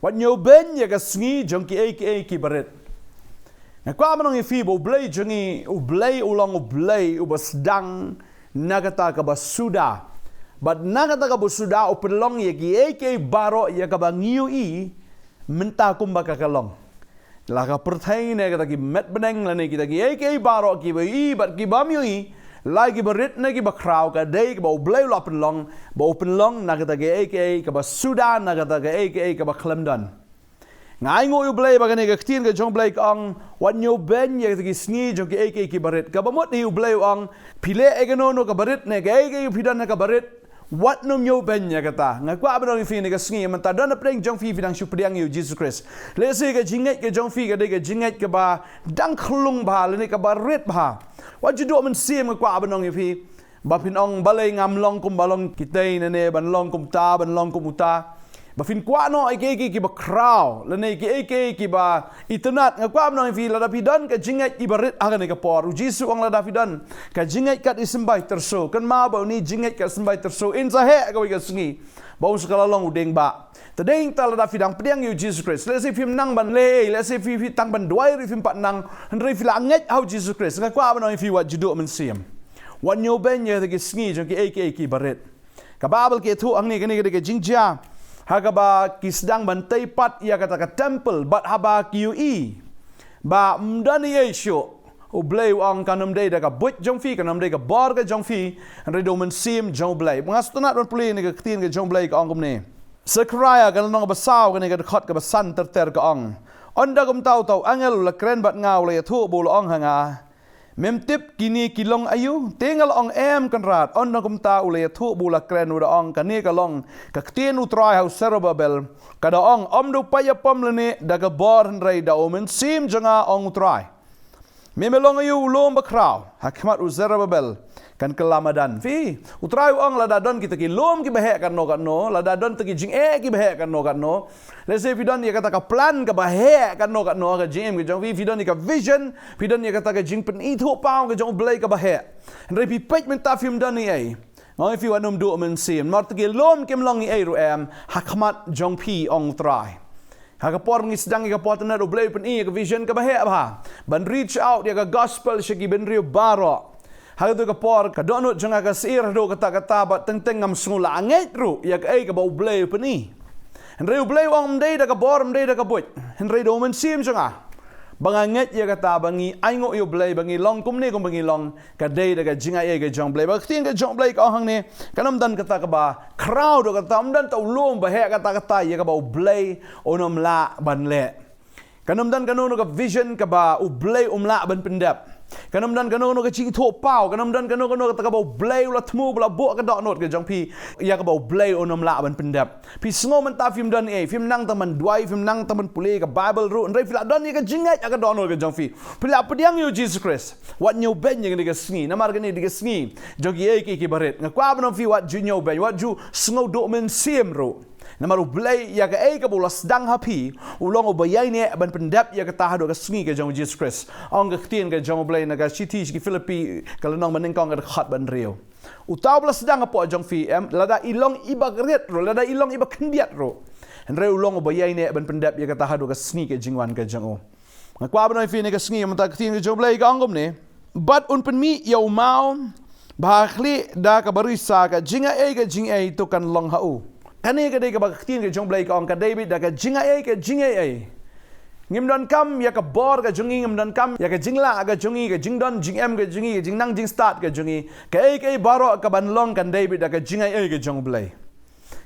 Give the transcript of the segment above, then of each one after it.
Wat nyo ben ya ka sngi jong ki barit. Kwa manong ifi bo blay jongi ublay ulang ublay ubasdang nagata ka basuda. But nagata ka basuda upelong ya ki baro ya ka bangiu i menta kumba ka kalong. Laka pertai ne kata ki met beneng lane kita ki baro ki i bat ki bamiu i lagi berit ne ki bakrau ka dei ka ublay la penlong ba penlong nagata ki ka basuda nagata ki ka baklemdan. Ngai ngo ublay bagane ka ktin ka jong blay ang wat nyo ben ya ki sngi jong ki barit ka bamot ni ublay ang pile egano no ka barit ne ka pidan na ka barit wat no nyo ben ya kata ngakwa abang fi ne ka sngi menta dan preng jong fi fidang supriang yu Jesus Christ le se ka jinget ka jong fi ka de ka jinget ka ba dang khlung ba le ne ka barit ba wat ju do men sim ngakwa abang fi ba pinong balay ngam long kum balong kitay ne ban long kum ta ban long kum uta Bafin kwa no ki ba kraw lane ki ba itunat ngakwa no fi la dapidan ka jingat ibarit agan ka por Jesu ang la dapidan ka jingat kat isembay terso kan ma ba ni jingat ka sembay terso in sa he ka wi ka sngi ba us kala long udeng ba tadeng ta la dapidang pediang yu Jesus Christ let's say film nang ban le let's say fi tang ban duai ri film pat nang ri fi la nget how Jesus Christ ngakwa no fi wat judo men siam wan nyo ben ye ki sngi jong ki barit ka babel ke thu ang ni ka jingja Hagaba kisdang bantai pat ia kata ka temple bat haba QE ba mdani yesho ublay ang kanam day da ka but jong fi kanam day ka bar ka jong fi redo men sim jong blay mga stunat man puli ni ka ktin ka jong blay ka angkom ni Zechariah kan nong basaw kan ka khot ka basan ter ka ang onda kum tau angel la kren bat ngaw le thu bul ong hanga memtip kini kilong ayu tengal ong em kan rat on kum ta ule thu bula kren uda ong kani kalong ka ktien utrai hau serobabel kada ong omdu paya pomlene daga bor rai da omen sim janga ong utrai memelong ayu ulom bakraw hakmat uzerobabel kan kelamadan fi utrai ong ladadon kita ki lom ki bahe kan no ladadon tegi jing ki bahe kan no let's say pidon ya kata ka plan ka bahe kan no ka jing ki jong fi pidon ka vision pidon ya kata ka jing pen itu pau ka jong blay ka bahe repi pet menta film dan ni ai ngai fi wanum do men sim mar tegi lom kim long ai ru em hakmat jong pi ong try Hagapor ngi sedang ka partner do blay pen ka vision ka bahe ba ban reach out ya ka gospel shigi ben rio baro Hagatu ka por ka donut janga ka sir do kata bat teng ngam sungula anget ru ya ka ka bau blay pani henry blay wang mday da ka bor mday da ka but henry do men sim janga banganget ya kata bangi aingo yo blay bangi long kum ne kum bangi long ka day da ka jinga ka jong blay ba tin ka jong blay ka hang ne kanam dan kata ka ba crowd do kata dan tau lom ba he kata ya ka bau blay onom la ban le kanam dan kanono ka vision ka ba u blay la ban pendap Kanam dan kano ka chi tho pau kanam dan kano ka ta ka bau blay la thmu bla bo ka dot not ka jong pi ya ka bau blay onom la ban pendap pi sngo man ta film dan film nang taman duai film nang taman pule ka bible ru ndai fila dan ka jingat ka dot not ka jong pi pila pediang yu Jesus Christ wat nyu ben yang ka sngi namar ka ni ka sngi jogi ki baret ngakwa ban fi wat ju nyu ben wat ju sngo do men sim ru Namaru blay ya ka ka bolas dang happy ulong obayay ni ban pendap ya ka tahado ka sngi ka jong Jesus Christ ang ka ktin ka jong blay na ka city ki Philippi kalanong manengkong ka khat ban rio utaw bolas dang po jong fi lada ilong iba gret ro lada ilong iba kendiat ro henre ulong obayay ni ban pendap ya ka tahado ka sngi ka jingwan ka jong o ngakwa ban fi ni ka sngi mata ktin ka jong blay ka angom ni but un pen mi yaw mau bahli da ka barisa ka jinga to kan long hau Kani ka day ka baktin ka jong blay ka ong ka David da ka jinga ngimdon kam ya ka bor ka jungi ngimdon kam ya ka jingla ka jungi ka jingdon jingem ka jungi ka jingnang jing start ka jungi ka baro ka banlong kan David da ka jinga ka jong blay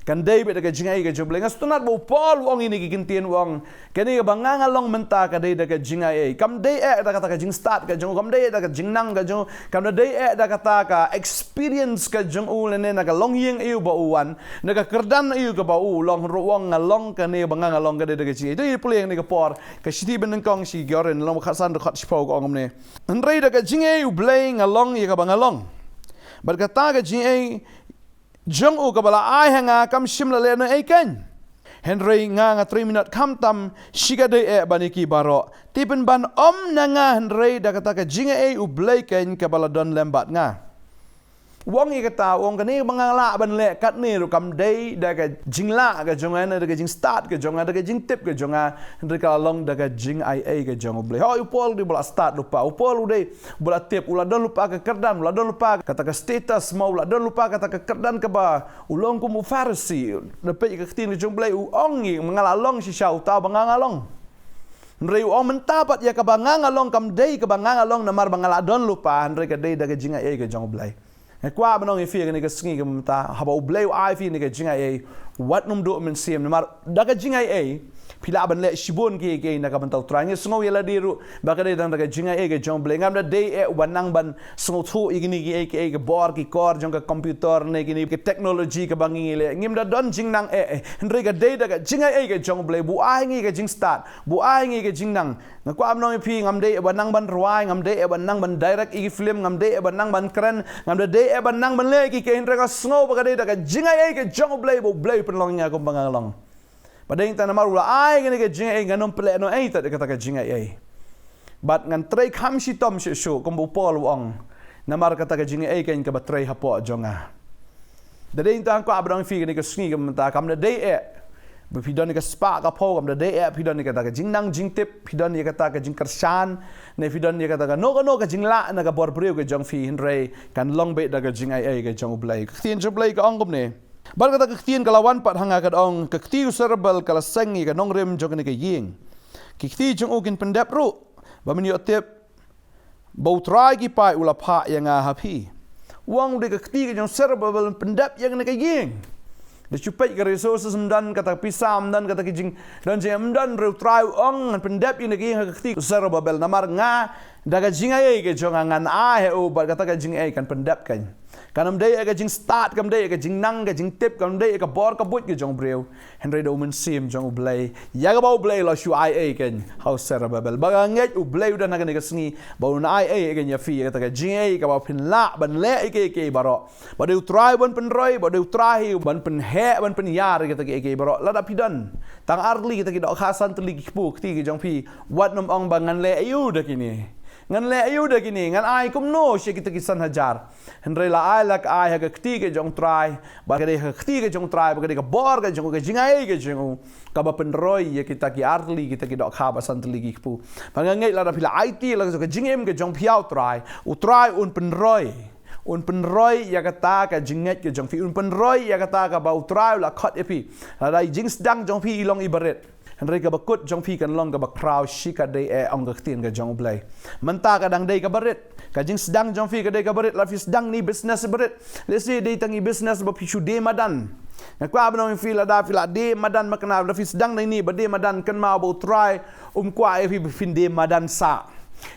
kan David da ka jinga ka jong blay ngastunat bo Paul wong ini gigintin wong kani ka bangangalong menta ka day da ka jinga kam day da ka jing start ka jong kam day da ka jingnang ka jong kam day da ka experience ka jong ulene na ka long yeng iu ba uwan na ka kerdan iu ka ba u long ruwang ngalong kani bangangalong ka day da ka jinga itu puleng ni ka por ka shiti benengkong si gyoren long khasan da khat sipo ko ngomne nrei da ka jinga iu blay ngalong ya ka bangalong berkata ka jinga Jong u kabala ai hanga kam shimla le no ken Henry nga 3 minute kam tam shiga de baniki baro tipen ban na nga Henry da kata ka jinga u blay ken kabala don lembat nga Wong kata wong kani mangala ban le kat ni ru kam dei da ka jingla ka jonga na da ka jing start ka jonga da ka jing tip ka jonga ndika long da ka jing ai ka jonga ble ho upol di bola start lupa upol dei bola tip ula don lupa ka kerdan ula don lupa kata ka status mau ula don lupa kata ka kerdan ka ba ulong ku mu farsi da pe ka tin jong ble u ongi mangala long si sha uta banganga long Nrei ong mentapat ya ka banganga long kam dei ka banganga long na mar bangala don lupa ndre ka dei da ka jing ai ka jonga ble Kwa banong ifi ka nika singi ka mata haba ublay ai fi nika jinga ai wat num do men sim mar daga jinga ai pila ban le shibon ke naka bantaw tranya sngo yala diru baka de dang daga jinga ai ka jong blay ngam da day e wanang ban sngo thu igini ki ai ka bor ki kor jong ka computer ne gini ke technology ka bangi le ngim da don jing nang ndre ka day daga jinga ai ka jong blay bu ai ngi ka jing start bu ai ngi ka jing nang ngakwa banong ifi ngam de wanang ban ruai ngam de wanang ban direct igi film ngam de wanang ban kren ngam da day e banang ban le ki ke ndre ka sngo baka de daga jinga ai ka jong blay bu blay penlong nya ko bangalong Padahal kita nama rula ay gani ka jinga ay ganon pala no ay tadi kata ka jinga ay. But ngan tray kam si tom si show kumbu pol wong namar kata ka jinga ay kan ka batray hapo jonga. Dadi kita ko abang fi gani ka sngi kam ta kam na day e. Bipidon ka spa ka po kam na day e pidon ka ta ka jingnang jingtip pidon ka ta ka jingkersan ne pidon ka ta ka no ka jingla na ka bor breu ka jong fi hinray kan long be da ka jinga ay ka jong blay. Tin jong blay ka ongom ne. Bar kata kektian kalawan pat hanga kadong kektiu serbal kala sengi ka nong rem jong ka ying. Kekti jong ukin pendap ru. Bamin yo tip bau trai ki pai ula pa yang hapi. Wang de kekti jong serbal pendap yang ka ying. De chupai ka resources mdan kata pisam dan kata kijing dan jeng mdan ru trai ong pendap yang ka ying kekti serbal namar nga daga jingai ke jong ngan he o bar kata ka jingai kan pendap kan. Kanam day ka jing start kam day ka jing nang ka jing tip kam day ka bor ka but ka jong breu henry do men sim jong ublay ya ka ba ublay lo shu ai ken how serabel ba nget ublay udah naga ka sngi ba un ai ken ya fi ka ka jing ai ka ba pin la ban le ke baro ba de try ban pen roy ba de try ban pen he ban pen yar ka ke baro la da pidan tang arli ka do khasan tli ki pu ti ki jong pi wat nom ong bangan le ayu da kini ngan le ayu da kini ngan ai kum no she kita kisan hajar henry la ai lak ai ha kti ke jong try ba ke kti ke jong try ba ke bor ke jong ke jingai ke jong ka ba pen roy ya kita ki arli kita ki do kha ba san tli ki pu ba ngai la da pila it la ke jingem ke jong piao try u try un pen roy ya kata ka jinget ke jong fi un pen roy ya kata ka ba u try la khat epi la dai jing sedang jong fi ilong ibaret Henry ka bakut jong fi kan long ka ba crowd shika day ong ka tin ka jong blay. Menta ka dang day ka barit. Ka jing sedang jong fi ka day ka barit la fi sedang ni business barit. Let's say day tangi business ba pisu day madan. Na kwa ba no fi la da fi la day madan makna la fi sedang ni ba day madan kan ma bo try kwa fi fin day madan sa.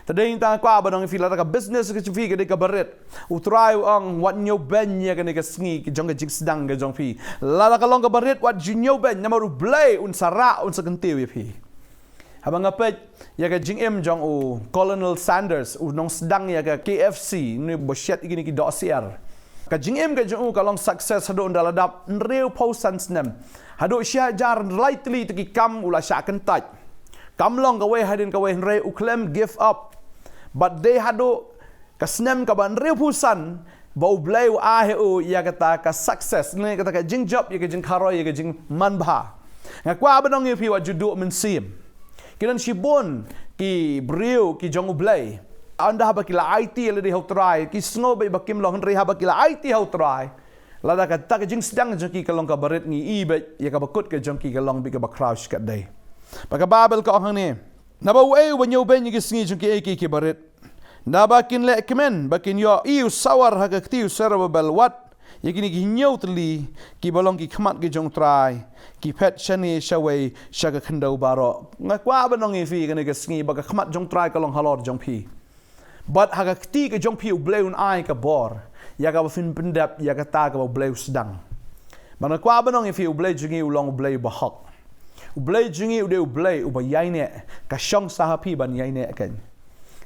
Tadeng ta kwa ba no fi la ka business ka fi ka day ka barit. U try ang wat nyo ben ya ka ni ka sngi ki jong ka jing sedang ka jong fi. La ka long ka barit wat jinyo ben namaru blay un sara un sa kentiu ya fi. Habang ngapet ya ka jing em jong u Colonel Sanders u nong sedang ya ka KFC ni bosyat igini ki dosiar. Ka jing em ka jong u kalong success hado ndaladap nreu pausan snem. Hado sya jar lightly ki kam ula sya kentaj. Kam long ka we hadin ka we nreu uklem give up. But they hado ka snem ka ban nreu pusan bau blay u ya kata ka success ni kata ka jing job ya ka jing karoy ya ka jing manbha. Ngakwa banong ipi wa judu men sim. Kinan shibon ki breu ki jong ublay anda haba kila IT le di how try ki snow bay bakim lo henry haba kila IT how try lada ka ta ka jing sedang jong ki kalong ka baret ngi ibe ya ka bakut ka jong ki kalong bi ka ba crouch ka day paka babel ka ong ni naba we wanyo ben ki sngi jong ki baret nabakin le kemen bakin yo iu sawar ha ka tiu serabel wat yakini ki nyau tli ki balong ki khmat ki jong try ki pet shani shaway shaga khandau baro ngakwa banong ifi ka ni ka sngi ba ka khmat jong try kalong halor jong pi but ha ka ti ka jong pi u bleun ai ka bor ya ka fin pendap ya ka ta ka bleu sedang mana kwa banong ifi u bleu jingi u long bleu ba hak u bleu jingi u de u bleu u ba yaine ka shong sahapi ban yaine kan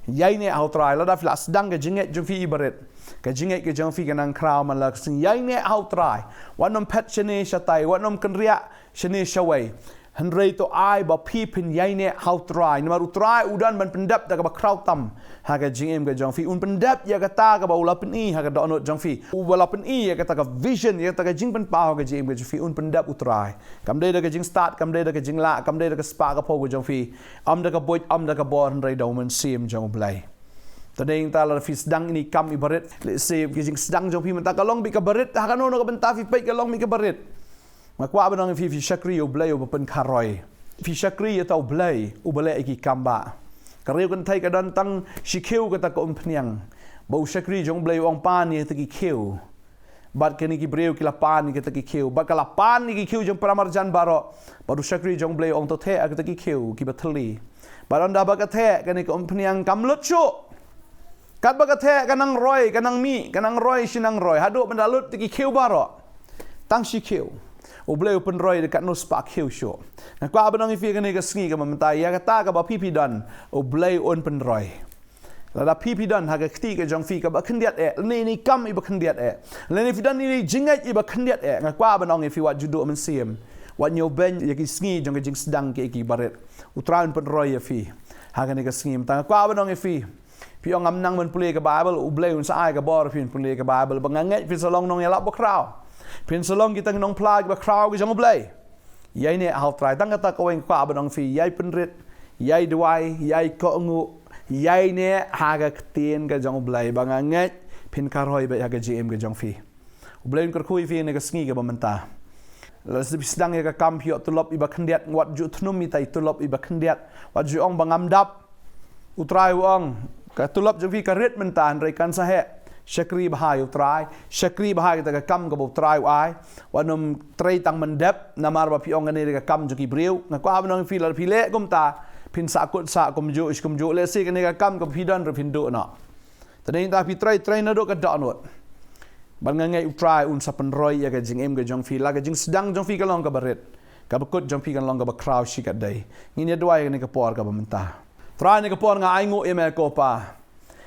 yaine au try la da flas sedang ka jinget jong fi ibaret ka jinget ke jong fi kanang kraw man la sing yaine au try wanom pet shane shatai wanom kenria shane shawai Henry to ai ba pi pin yai ne how try na maru try udan ban pendap da ka ba crowd tam ha ka jing em ka jong fi un pendap ya ka ta ka ba ula pen i ha ka donot jong fi u wala pen i ya ka ta ka vision ya ta ka jing pen pa ka jing em ka jong fi un pendap utrai kam de da ka jing start kam de da ka jing la kam de da ka spa ka po ka jong fi am da ka boy am da ka bor Henry do man sim jong blai tadeng ta la fi sedang ini kam ibaret le se ki jing sedang jong fi man ta ka long bi ka baret ha ka no ka benta fi pe ka long mi ka baret Makwa benang fi syakri u blay u pen karoi. Fi syakri tau blay u blay iki kamba. Kareu kan thai ka dan tang shikeu ka ta ko pniang. Bau syakri jong blay ong pan ni ta ki keu. Bat kini ki breu ki la pan ni ta ki keu. Bat kala pan ni ki keu jong pramarjan baro. Baru syakri jong blay ong to the ka ta ki keu ki bateli. Baron da ba ka the kani ko pniang kam lut chu. Kat ba ka the kanang roi kanang mi kanang roi sinang roi. Hadu pendalut ti ki keu baro. Tang shikeu. Ublay open roy dekat no spark hill show. Nah, kwa benang ifi kene ka sngi ka mamentai ya kata ka ba pipi dan ublay on pen roy. Lada pipi dan ha ka kti ka jong fi ka ba khendiat ni kam i ba khendiat ni fi dan ni jingat i ba khendiat nga kwa benang ifi wat judu men sim. Wat nyo ben ya ki sngi jong ka jing sedang ke ki baret. Utraun pen roy ya fi. Ha kene ka sngi mta kwa benang ifi. Pi ong am nang men pulih ka Bible ublay un sa ai ka bor fi pulih ka Bible ba nganget fi salong nong ya lak ba kraw. Pin salong kita nong plag ba crowd ki jong blay. Yai ne hal try tang kata ko eng kwa benong fi yai penrit, yai duai, yai ko ngu, yai ne haga ktien ka jong blay ba nganget pin karhoi ba haga GM ka jong fi. Blay kar khui fi ne ka sngi ka ba menta. La sedang ya ka kam hiot tulop iba khendiat wat ju thnum mi tai tulop iba khendiat wat ju ong bangam dap utrai ong ka tulop jong fi ka ret menta rai kan sa he. Syakri bahai utrai, syakri bahai kita kam ka utrai ai, wanum trai tang mendep namar ba piong ngane ka kam joki breu, ngako abnong fi la pile kum ta pin sa kut sa kum ju le si kane ka kam ka pidan ro pindu na. Tadeng ta pi trai na do ka donot. Ban ngai utrai un sa penroi ya ka jing em ka jong fi la ka jing sedang jong fi ka long ka baret. Ka bakut jong fi ka long ka ba crowd shi ka dai. Ngin ya duai ne ka por ka ba menta. Trai ne ka por nga ai ngo em ko pa.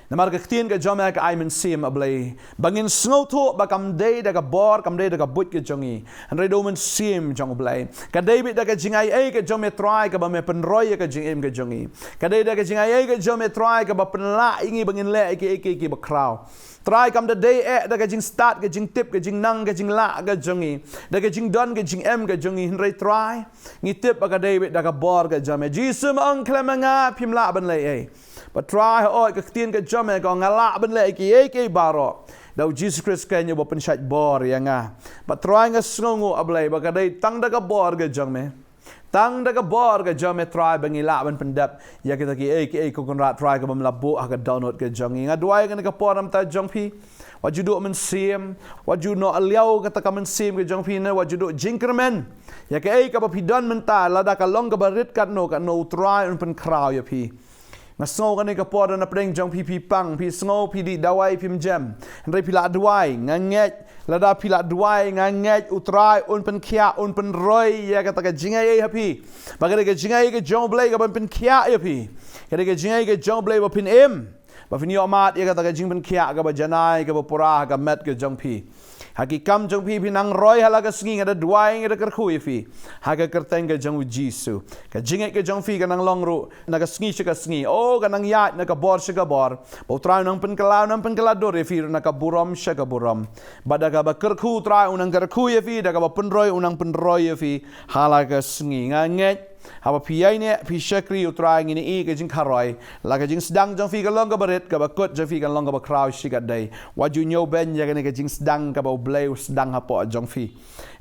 Namar ka ktien ka jom ka ai men sim ablay bangin snow to ba kam day da ka bor kam day da ka but ka jongi and do men sim jong ablay ka David da ka jingai ai ka jom try ka ba me penroy ka jing em ka jongi ka day da ka jingai ai ka jom try ka ba penla ingi bangin le ki ba kraw try kam da day da ka jing start ka jing tip ka jing nang ka jing la ka jongi da ka jing don ka jing em ka jongi henry try ngi tip ba ka David da ka bor ka jom Jesus ang klemanga pimla ban le ai but try oi ka ktien ka jom ka ngala ben le ki baro dau Jesus Christ ka nyo ba pensat bor ya nga but try nga sngongo ablay ba ka dai tang da ka bor ka jom tang da ka bor ka jom try bangila ben pendap ya kita ki ko kon rat try ka bamlabu ha ka download ka jong nga duai ka ka por am ta jong pi what you do men sim what you no aliao ka ta ka men sim ka jong pi na what you do jinkermen ya ka ba pidon men ta la da ka long ka barit ka no try un pen kraw ya pi Ngasong kan ka por na preng jong pi pang pi sngo pi di dawai pim jam ndai pila duai nganget lada pila duai nganget utrai un pen kia un pen roi ya kata ka jingai happy bagare ka jingai ka jong blai ka pen kia ya pi kada ka jingai ka jong blai ba pin em ba fin yo mat ya kata ka jing pen kia ka ba janai ka ba pura ka met ka jong pi haki kam jong pi pinang roi hala ka singi ada duai ngada kerkhui fi haga kerteng ka jong jisu ka jingai ka jong fi ka nang long ru na ka singi ka singi o ka nang yat na ka bor ka bor bo trai nang pen kala dor fi na ka buram ka buram bada ka ba kerkhu trai unang kerkhu fi da ka ba pen roi unang pen roi fi hala ka singi nganget haba piyai ne pi syakri utrai ngini I ka jing karoi la ka jing sedang jong fi ka long ka baret ka ba kut jong fi ka long ka ba kraw shikat dai waju nyo ben ya ka jing sedang ka ba blay sedang hapo jong fi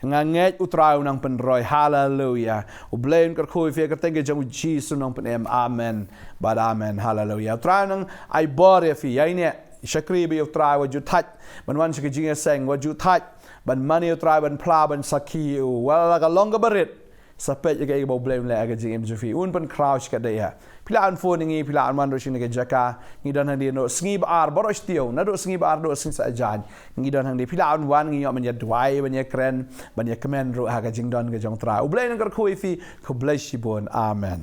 nganget utrai unang penroi hallelujah ublen ka khoi fi ka tenge jong Jesus nang pen amen bad amen hallelujah utrai nang ai bor ya fi yai ne syakri bi utrai waju tat ban wan ka jing seng waju tat ban mani utrai ban pla ban saki wala ka long ka baret Sapet jaga ibu blame le aga jing MJF un pen crouch kat dia pilaan phone ngi pilaan man ro sini ke jaka ngi dan hang dia no sngi bar boros tio na do sngi bar do sing sa jan ngi dan hang dia pilaan wan ngi yo man ya dwai ban ya kren ban ya kemen ro aga jing don ke jong tra u blame ngar khoi fi ko bless you bon amen